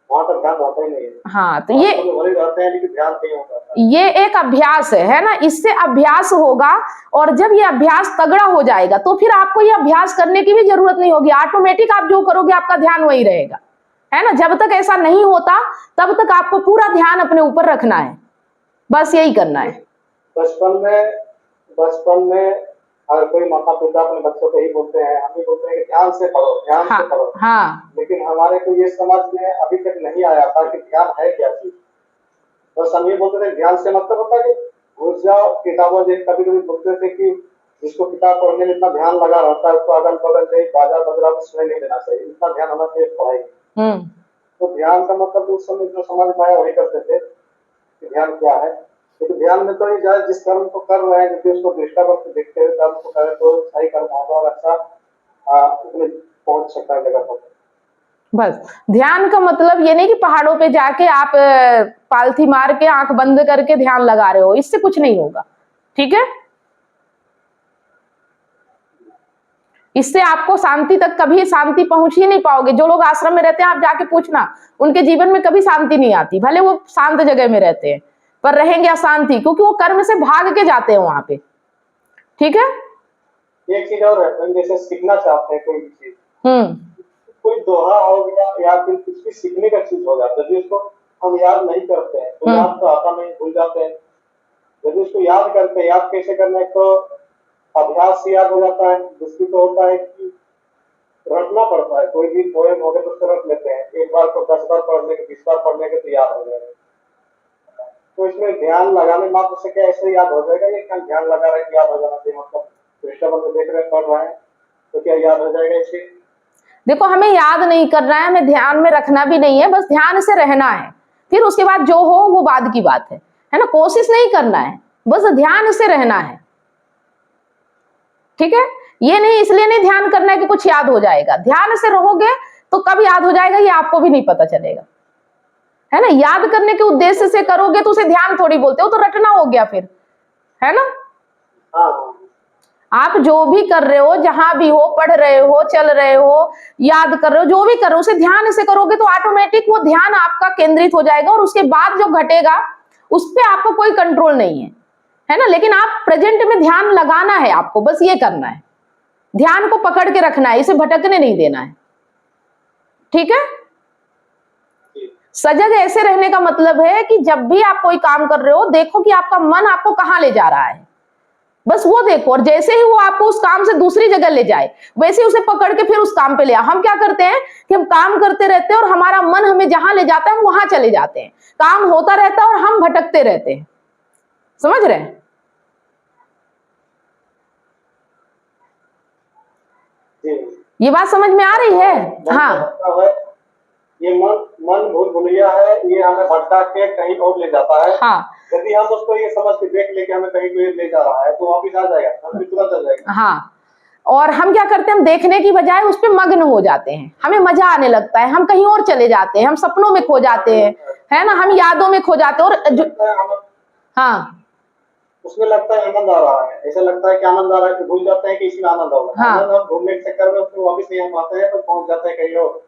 वहां तक ध्यान रहता ही नहीं है। हाँ, तो ये वही रहते हैं लेकिन ध्यान कहीं होता है। ये एक अभ्यास है ना? इससे अभ्यास होगा, और जब ये अभ्यास तगड़ा हो जाएगा तो फिर आपको ये अभ्यास करने की भी जरूरत नहीं होगी, ऑटोमेटिक आप जो करोगे आपका ध्यान वही रहेगा, है ना? जब तक ऐसा नहीं होता तब तक आपको पूरा ध्यान अपने ऊपर रखना है, बस यही करना है। बचपन में हर कोई माता पिता अपने बच्चों को यही बोलते हैं, हम भी बोलते हैं कि ध्यान से पढ़ो, ध्यान से पढ़ो। हाँ। लेकिन हमारे को ये समझ में अभी तक नहीं आया था कि ध्यान है क्या चीज। बस हम ये बोलते थे ध्यान से मतलब होता है कि घुस जाओ किताबों से। कभी कभी बोलते थे कि जिसको किताब पढ़ने में इतना ध्यान लगा रहता है उसको अगल बगल से बाजा बजरा कुछ सुनाई नहीं देना चाहिए, इतना ध्यान होना चाहिए पढ़ाई। तो ध्यान का मतलब उस समय जो समझ में आया वही करते थे कि ध्यान क्या है। लेकिन ध्यान में तो ये जाए जिस कर्म को कर रहे हैं, यदि उसको दृष्टांत देखते हुए कर्म को करें तो सही कर्म होगा और अच्छा उसमें पहुंच सकता है जगह पर। बस ध्यान का मतलब ये नहीं कि पहाड़ों पे जाके आप पालथी मार के आंख बंद करके ध्यान लगा रहे हो, इससे कुछ नहीं होगा, ठीक है? इससे आपको शांति तक कभी शांति पहुंच ही नहीं पाओगे। जो लोग आश्रम में रहते हैं आप जाके पूछना, उनके जीवन में कभी शांति नहीं आती, भले वो शांत जगह में रहते हैं पर रहेंगे अशांति, क्योंकि वो कर्म से भाग के जाते हैं वहां पे, ठीक है? एक चीज और है, जैसे सीखना चाहते हैं कोई भी चीज, कोई दोहा हो गया या फिर कुछ भी सीखने का चीज होगा, यदि उसको हम याद नहीं करते हैं तो याद तो आता नहीं, भूल जाते हैं। यदि उसको याद करते हैं, याद कैसे करना है, तो अभ्यास से याद हो जाता है। दूसरी तो होता है कि रटना पड़ता है, कोई भी पोएम हो गया तो उसको रट लेते हैं, एक बार को 10 बार पढ़ने के 20 बार पढ़ने के तो याद हो जाएगा। तो इसमें ध्यान लगाने मात्र से क्या ऐसे याद हो जाएगा, ये क्या ध्यान लगा रहे कि याद हो जाना चाहिए? मतलब दृष्टांत देख रहे पढ़ रहे हैं तो क्या याद हो जाएगा इससे? देखो, हमें याद नहीं करना है, हमें ध्यान में रखना भी नहीं है, बस ध्यान से रहना है, फिर उसके बाद जो हो वो बाद की बात है ना? कोशिश नहीं करना है, बस ध्यान से रहना है, ठीक है? ये नहीं इसलिए नहीं ध्यान करना है कि कुछ याद हो जाएगा, ध्यान से रहोगे तो कब याद हो जाएगा ये आपको भी नहीं पता चलेगा, है ना? याद करने के उद्देश्य से करोगे तो उसे ध्यान थोड़ी बोलते हो, तो रटना हो गया फिर, है ना? आप जो भी कर रहे हो, जहां भी हो, पढ़ रहे हो, चल रहे हो, याद कर रहे हो, जो भी कर रहे हो उसे ध्यान से करोगे तो ऑटोमेटिक वो ध्यान आपका केंद्रित हो जाएगा, और उसके बाद जो घटेगा उस पर आपको कोई कंट्रोल नहीं है ना? लेकिन आप प्रेजेंट में ध्यान लगाना है आपको, बस ये करना है, ध्यान को पकड़ के रखना है, इसे भटकने नहीं देना है, ठीक है? सजग ऐसे रहने का मतलब है कि जब भी आप कोई काम कर रहे हो देखो कि आपका मन आपको कहां ले जा रहा है, बस वो देखो, और जैसे ही वो आपको उस काम से दूसरी जगह ले जाए वैसे उसे पकड़ के फिर उस काम पे ले आओ। हम क्या करते हैं कि हम काम करते रहते हैं और हमारा मन हमें जहां ले जाता है हम वहां चले जाते हैं, काम होता रहता है और हम भटकते रहते हैं, समझ रहे हैं? ये बात समझ में आ रही है? हाँ, ये मन भूल भुलैया है, ये हमें भटका के कहीं और ले जाता है। हाँ, यदि हम उसको ये समझ के देख ले कि हमें कहीं कोई ले जा रहा है तो वापिस आ जाएगा, हम भी तुरंत आ जाएगा। हाँ, और हम क्या करते हैं, हम देखने की बजाय उस पर मग्न हो जाते हैं, हमें मजा आने लगता है, हम कहीं और चले जाते हैं, हम सपनों में खो जाते हैं, है ना? हम यादों में खो जाते हैं, और हाँ, उसमें लगता है आनंद आ रहा है, ऐसा लगता है कि आनंद आ रहा है, भूल जाते हैं कि इसमें आनंद होगा। आनंद हम घूमने के चक्कर में उसमें वापिस नहीं हम आते हैं तो पहुंच जाते हैं कहीं और,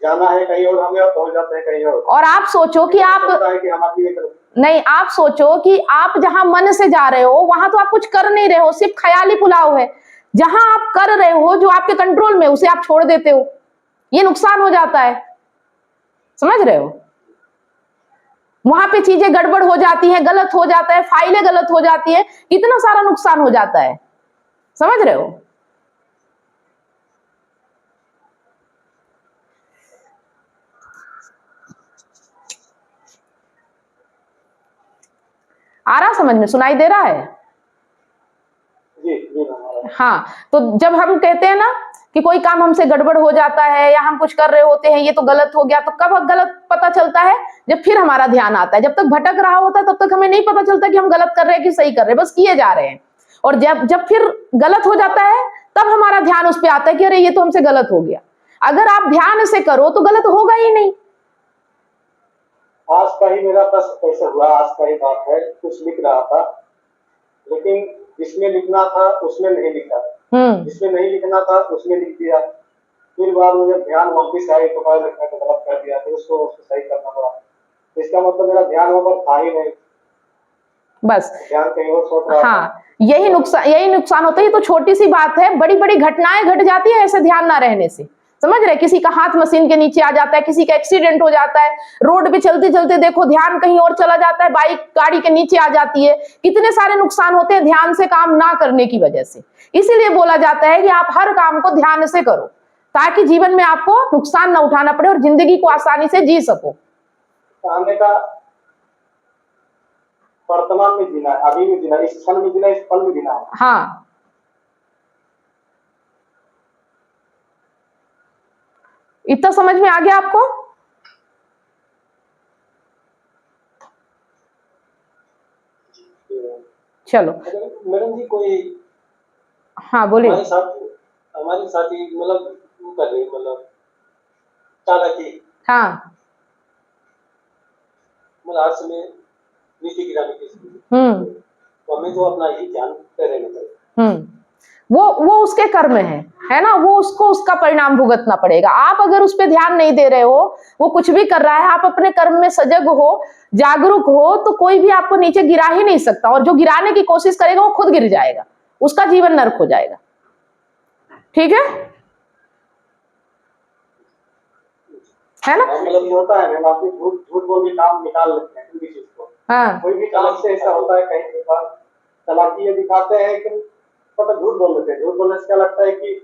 जाना है कहीं और हमें, पहुंच जाते हैं कहीं और आप सोचो कि आप नहीं, आप सोचो कि आप जहां मन से जा रहे हो वहां तो आप कुछ कर नहीं रहे हो, सिर्फ ख्याली पुलाव है, जहां आप कर रहे हो जो आपके कंट्रोल में, उसे आप छोड़ देते हो, ये नुकसान हो जाता है। समझ रहे हो? वहां पे चीजें गड़बड़ हो जाती हैं, गलत हो जाता है, फाइलें गलत हो जाती है, कितना सारा नुकसान हो जाता है। समझ रहे हो? आ रहा समझ में? सुनाई दे रहा है? जी जी मैम। हाँ, तो जब हम कहते हैं ना कि कोई काम हमसे गड़बड़ हो जाता है या हम कुछ कर रहे होते हैं, ये तो गलत हो गया, तो कब गलत पता चलता है? जब फिर हमारा ध्यान आता है। जब तक भटक रहा होता है तब तक हमें नहीं पता चलता कि हम गलत कर रहे हैं कि सही कर रहे हैं, बस किए जा रहे हैं। और जब जब फिर गलत हो जाता है तब हमारा ध्यान उस पर आता है कि अरे ये तो हमसे गलत हो गया। अगर आप ध्यान से करो तो गलत होगा ही नहीं। आज का ही मेरा प्रश्न कैसे हुआ, आज का ही बात है, कुछ लिख रहा था लेकिन जिसमें लिखना था उसमें नहीं लिखा, जिसमें नहीं लिखना था उसमें लिख दिया। फिर बाद में जब ध्यान वापिस आए तो मैं गलत कर दिया, फिर उसको सही करना पड़ा। इसका मतलब मेरा ध्यान वहां पर था ही नहीं, बस ध्यान कहीं और सोच रहा था। हाँ, यही नुकसान होता है। ये तो छोटी सी बात है, बड़ी बड़ी घटनाएं घट जाती है ऐसे ध्यान ना रहने से। समझ रहे? किसी का हाथ मशीन के नीचे आ जाता है, किसी का एक्सीडेंट हो जाता है, रोड पे चलते चलते देखो ध्यान कहीं और चला जाता है, बाइक गाड़ी के नीचे आ जाती है, कितने सारे नुकसान होते हैं ध्यान से काम ना करने की वजह से। इसीलिए बोला जाता है कि आप हर काम को ध्यान से करो, ताकि जीवन में आपको नुकसान ना उठाना पड़े और जिंदगी को आसानी से जी सको। कहने का वर्तमान में जीना है, अभी में जीना, इस क्षण में जीना, इस पल में जीना है। हाँ, इतना समझ में आ गया आपको? चलो मैडम जी, कोई हाँ बोलिए। हमारे साथी मतलब वो कर रही, मतलब चालाकी, हाँ, मतलब आज समय नीचे गिराने की, तो हमें तो अपना ही ध्यान पे रहना चाहिए। वो उसके कर्म है ना, वो उसको उसका परिणाम भुगतना पड़ेगा। आप अगर उस पर ध्यान नहीं दे रहे हो, वो कुछ भी कर रहा है, आप अपने कर्म में सजग हो, जागरूक हो, तो कोई भी आपको नीचे गिरा ही नहीं सकता। और जो गिराने की कोशिश करेगा वो खुद गिर जाएगा, उसका जीवन नर्क हो जाएगा। ठीक है ना? मतलब ये होता है मैम, आप झूठ बोल के काम निकाल लेते हैं किसी चीज को। हाँ, कोई भी काम से ऐसा होता है, कहीं बार चालाकी ये दिखाते हैं कि मतलब झूठ बोल देते हैं। झूठ बोलने से क्या लगता है कि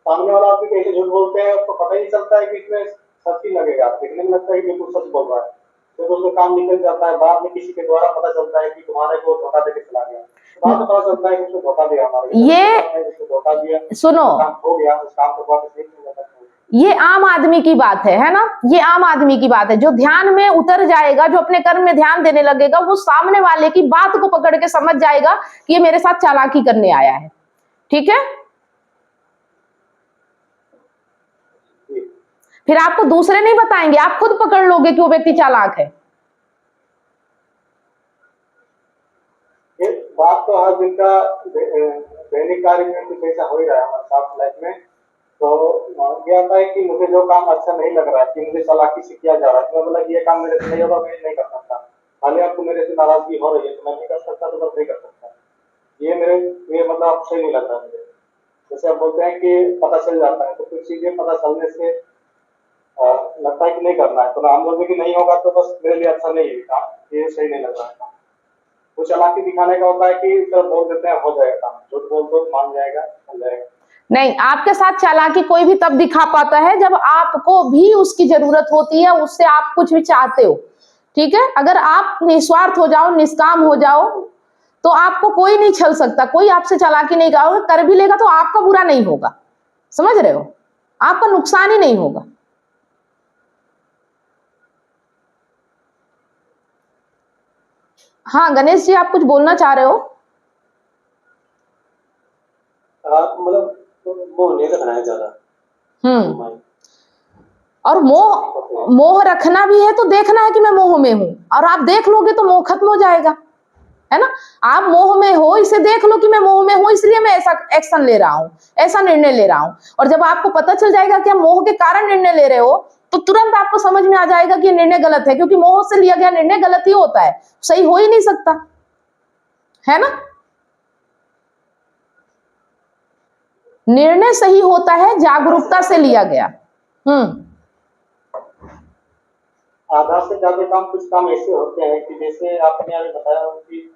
सामने वाला आपकी कैसे झूठ बोलते हैं, उसको पता ही नहीं चलता है कि इसमें सच ही लगेगा, देखने में लगता है कि बिल्कुल सच बोल रहा है, तो उसमें काम निकल जाता है। बाद में किसी के द्वारा पता चलता है कि तुम्हारे को धोखा देके चला गया, बाद में पता चलता है कि उसने धोखा दिया, हमारे ये धोखा दिया, सुनो, काम हो गया, उस काम को वापस नहीं किया जाता। ये आम आदमी की बात है ना? ये आम आदमी की बात है। जो ध्यान में उतर जाएगा, जो अपने कर्म में ध्यान देने लगेगा, वो सामने वाले की बात को पकड़ के समझ जाएगा कि ये मेरे साथ चालाकी करने आया है। ठीक है? फिर आपको दूसरे नहीं बताएंगे, आप खुद पकड़ लोगे कि वो व्यक्ति चालाक है। ये बात तो हर दिन का दैनिक कार्य में कुछ ऐसा हो ही रहा है हमारे साथ लाइफ में। तो ये आता है कि मुझे जो काम अच्छा नहीं लग रहा है, कि मुझे चालाकी से किया जा रहा है, तो मैं बोला कि ये काम मेरे से नहीं होगा, मैं नहीं कर सकता। हालांकि आपको मेरे से नाराजगी हो रही है तो मैं नहीं कर सकता, तो बस नहीं कर सकता। ये मतलब आप सही नहीं लग रहा मुझे। जैसे आप बोलते हैं कि पता चल जाता है, तो कुछ चीजें पता चलने से लगता है कि नहीं करना है, तो हम बोलते कि नहीं होगा तो बस मेरे लिए अच्छा नहीं है काम, ये सही नहीं लग रहा है काम। तो चालाकी दिखाने का होता है कि सिर्फ बोल देते हैं हो जाएगा काम, झूठ बोल दो मान जाएगा, हो जाएगा। नहीं, आपके साथ चालाकी कोई भी तब दिखा पाता है जब आपको भी उसकी जरूरत होती है, उससे आप कुछ भी चाहते हो। ठीक है? अगर आप निस्वार्थ हो जाओ, निष्काम हो जाओ, तो आपको कोई नहीं छल सकता, कोई आपसे चालाकी नहीं कर भी लेगा तो आपका बुरा नहीं होगा। समझ रहे हो? आपका नुकसान ही नहीं होगा। हाँ गणेश जी, आप कुछ बोलना चाह रहे हो? मतलब मोह नहीं रखना है ज्यादा। और मोह रखना भी है तो देखना है कि मैं मोह में हूं, और आप देख लोगे तो मोह खत्म हो जाएगा, है ना? आप मोह में हो, इसे देख लो कि मैं मोह में हूं, इसलिए मैं ऐसा एक्शन ले रहा हूं, ऐसा निर्णय ले रहा हूं। और जब आपको पता चल जाएगा कि आप मोह के कारण निर्णय ले रहे हो, तो तुरंत आपको समझ में आ जाएगा कि ये निर्णय गलत है, क्योंकि मोह से लिया गया निर्णय गलत ही होता है, सही हो ही नहीं सकता, है ना? निर्णय सही होता है जागरूकता से लिया गया। आधा से ज्यादा काम, कुछ काम ऐसे होते हैं कि जैसे आपने अभी बताया कि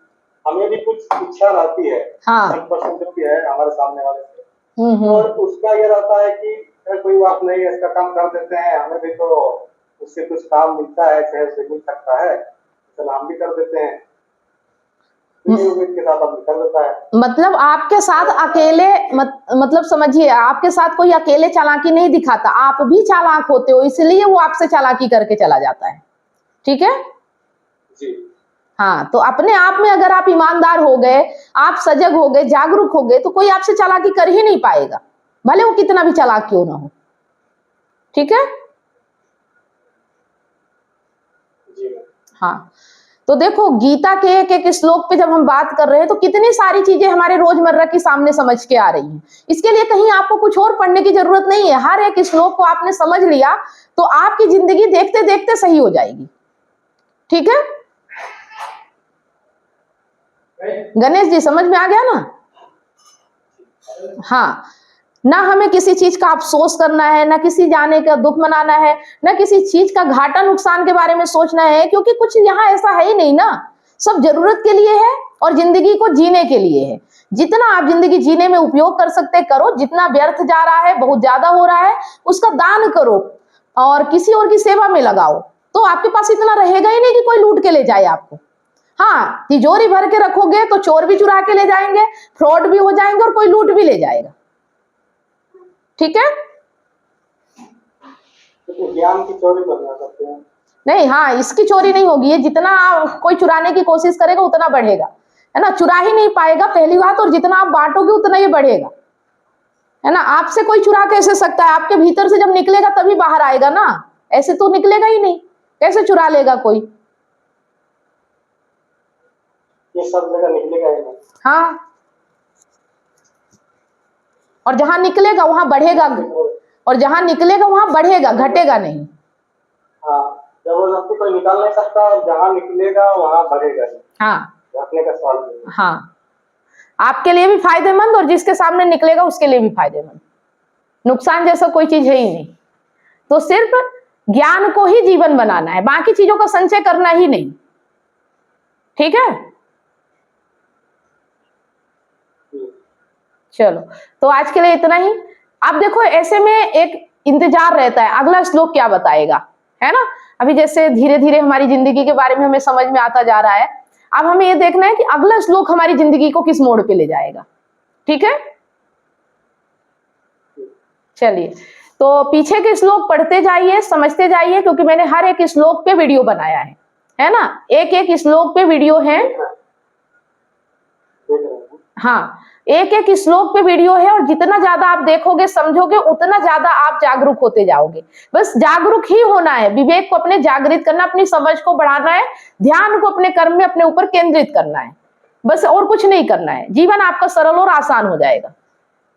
हमें भी कुछ इच्छा रहती है, हाँ। 100% जो भी है हमारे सामने वाले से, और उसका ये रहता है कि कोई बात नहीं है, इसका काम कर देते हैं, हमें भी तो उससे कुछ काम मिलता है, चाहे उसे मिल सकता है, चलो हम भी कर देते हैं, उम्मीद के साथ आदमी कर देता है। मतलब आपके साथ अकेले मतलब समझिए, आपके साथ कोई अकेले चालाकी नहीं दिखाता, आप भी चालाक होते हो, इसलिए वो आपसे चालाकी करके चला जाता है। ठीक है जी। हाँ, तो अपने आप में अगर आप ईमानदार हो गए, आप सजग हो गए, जागरूक हो गए, तो कोई आपसे चालाकी कर ही नहीं पाएगा, भले वो कितना भी चालाक क्यों ना हो। ठीक है जी। हाँ, तो देखो गीता के एक एक श्लोक पे जब हम बात कर रहे हैं तो कितनी सारी चीजें हमारे रोजमर्रा के सामने समझ के आ रही हैं। इसके लिए कहीं आपको कुछ और पढ़ने की जरूरत नहीं है, हर एक श्लोक को आपने समझ लिया तो आपकी जिंदगी देखते देखते सही हो जाएगी। ठीक है गणेश जी, समझ में आ गया ना? हाँ, ना हमें किसी चीज का अफसोस करना है, ना किसी जाने का दुख मनाना है, ना किसी चीज का घाटा नुकसान के बारे में सोचना है, क्योंकि कुछ यहाँ ऐसा है ही नहीं ना। सब जरूरत के लिए है और जिंदगी को जीने के लिए है। जितना आप जिंदगी जीने में उपयोग कर सकते करो, जितना व्यर्थ जा रहा है, बहुत ज्यादा हो रहा है, उसका दान करो और किसी और की सेवा में लगाओ, तो आपके पास इतना रहेगा ही नहीं कि कोई लूट के ले जाए आपको। हाँ, तिजोरी भर के रखोगे तो चोर भी चुरा के ले जाएंगे, फ्रॉड भी हो जाएंगे और कोई लूट भी ले जाएगा। ठीक है तो ज्ञान की चोरी करना सकते हैं नहीं, हाँ, इसकी चोरी नहीं होगी। ये जितना कोई चुराने की कोशिश करेगा उतना बढ़ेगा, है ना, चुरा ही नहीं पाएगा पहली बात, और जितना आप बांटोगे उतना ये बढ़ेगा, है ना। आपसे कोई चुरा कैसे सकता है? आपके भीतर से जब निकलेगा तभी बाहर आएगा ना, ऐसे तो निकलेगा ही नहीं, कैसे चुरा लेगा कोई? ये सब जगह निकलेगा ही नहीं। हाँ, और जहां निकलेगा वहां बढ़ेगा, और जहां निकलेगा वहां बढ़ेगा, घटेगा नहीं। हाँ, जबरदस्ती कोई निकाल नहीं सकता, और जहां निकलेगा वहां बढ़ेगा ही। हाँ घटने का सवाल नहीं है। हाँ, आपके लिए भी फायदेमंद और जिसके सामने निकलेगा उसके लिए भी फायदेमंद। नुकसान जैसा कोई चीज है ही नहीं। तो सिर्फ ज्ञान को ही जीवन बनाना है, बाकी चीजों का संचय करना ही नहीं। ठीक है, चलो, तो आज के लिए इतना ही। अब देखो, ऐसे में एक इंतजार रहता है अगला श्लोक क्या बताएगा, है ना। अभी जैसे धीरे धीरे हमारी जिंदगी के बारे में हमें समझ में आता जा रहा है, अब हमें ये देखना है कि अगला श्लोक हमारी जिंदगी को किस मोड़ पे ले जाएगा। ठीक है, चलिए, तो पीछे के श्लोक पढ़ते जाइए, समझते जाइए, क्योंकि मैंने हर एक श्लोक पे वीडियो बनाया है ना, एक एक श्लोक पे वीडियो है। हाँ, एक एक श्लोक पे वीडियो है, और जितना ज्यादा आप देखोगे समझोगे उतना ज्यादा आप जागरूक होते जाओगे। बस जागरूक ही होना है, विवेक को अपने जागृत करना, अपनी समझ को बढ़ाना है, ध्यान को अपने कर्म में अपने ऊपर केंद्रित करना है, बस और कुछ नहीं करना है। जीवन आपका सरल और आसान हो जाएगा।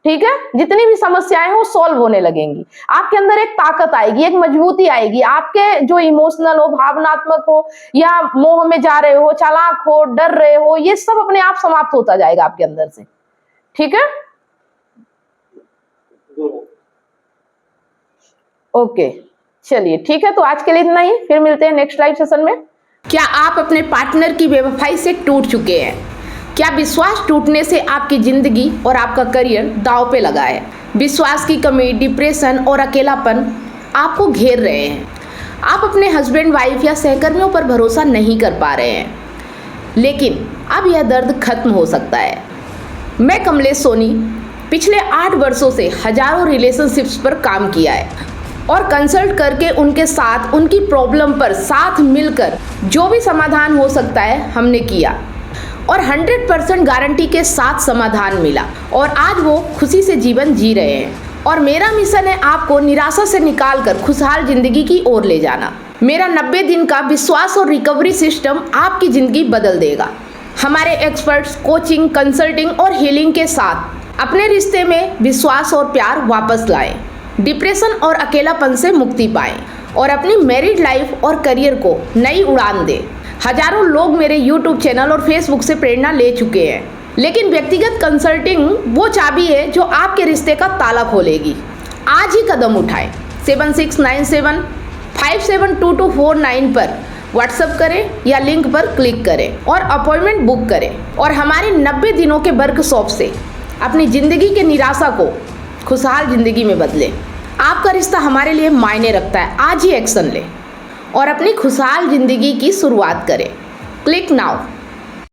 ठीक है, जितनी भी समस्याएं हो सॉल्व होने लगेंगी, आपके अंदर एक ताकत आएगी, एक मजबूती आएगी। आपके जो इमोशनल हो, भावनात्मक हो, या मोह में जा रहे हो, चालाक हो, डर रहे हो, ये सब अपने आप समाप्त होता जाएगा आपके अंदर से। ठीक है, ओके, चलिए ठीक है, तो आज के लिए इतना ही, फिर मिलते हैं नेक्स्ट लाइव सेशन में। क्या आप अपने पार्टनर की बेवफाई से टूट चुके हैं? क्या विश्वास टूटने से आपकी जिंदगी और आपका करियर दांव पे लगा है? विश्वास की कमी, डिप्रेशन और अकेलापन आपको घेर रहे हैं। आप अपने हस्बैंड, वाइफ या सहकर्मियों पर भरोसा नहीं कर पा रहे हैं, लेकिन अब यह दर्द खत्म हो सकता है। मैं कमलेश सोनी पिछले 8 वर्षों से हजारों रिलेशनशिप्स पर काम किया है और कंसल्ट करके उनके साथ उनकी प्रॉब्लम पर साथ मिलकर जो भी समाधान हो सकता है हमने किया, और 100% गारंटी के साथ समाधान मिला, और आज वो खुशी से जीवन जी रहे हैं। और मेरा मिशन है आपको निराशा से निकालकर खुशहाल जिंदगी की ओर ले जाना। मेरा 90 दिन का विश्वास और रिकवरी सिस्टम आपकी जिंदगी बदल देगा। हमारे एक्सपर्ट्स कोचिंग, कंसल्टिंग और हीलिंग के साथ अपने रिश्ते में विश्वास और प्यार वापस लाएं, डिप्रेशन और अकेलापन से मुक्ति पाएं और अपनी मैरिड लाइफ और करियर को नई उड़ान दें। हजारों लोग मेरे YouTube चैनल और Facebook से प्रेरणा ले चुके हैं, लेकिन व्यक्तिगत कंसल्टिंग वो चाबी है जो आपके रिश्ते का ताला खोलेगी। आज ही कदम उठाएं। 7697572249 पर व्हाट्सएप करें या लिंक पर क्लिक करें और अपॉइंटमेंट बुक करें और हमारे 90 दिनों के वर्कशॉप से अपनी ज़िंदगी के निराशा को खुशहाल ज़िंदगी में बदलें। आपका रिश्ता हमारे लिए मायने रखता है। आज ही एक्शन लें और अपनी खुशहाल ज़िंदगी की शुरुआत करें। Click now.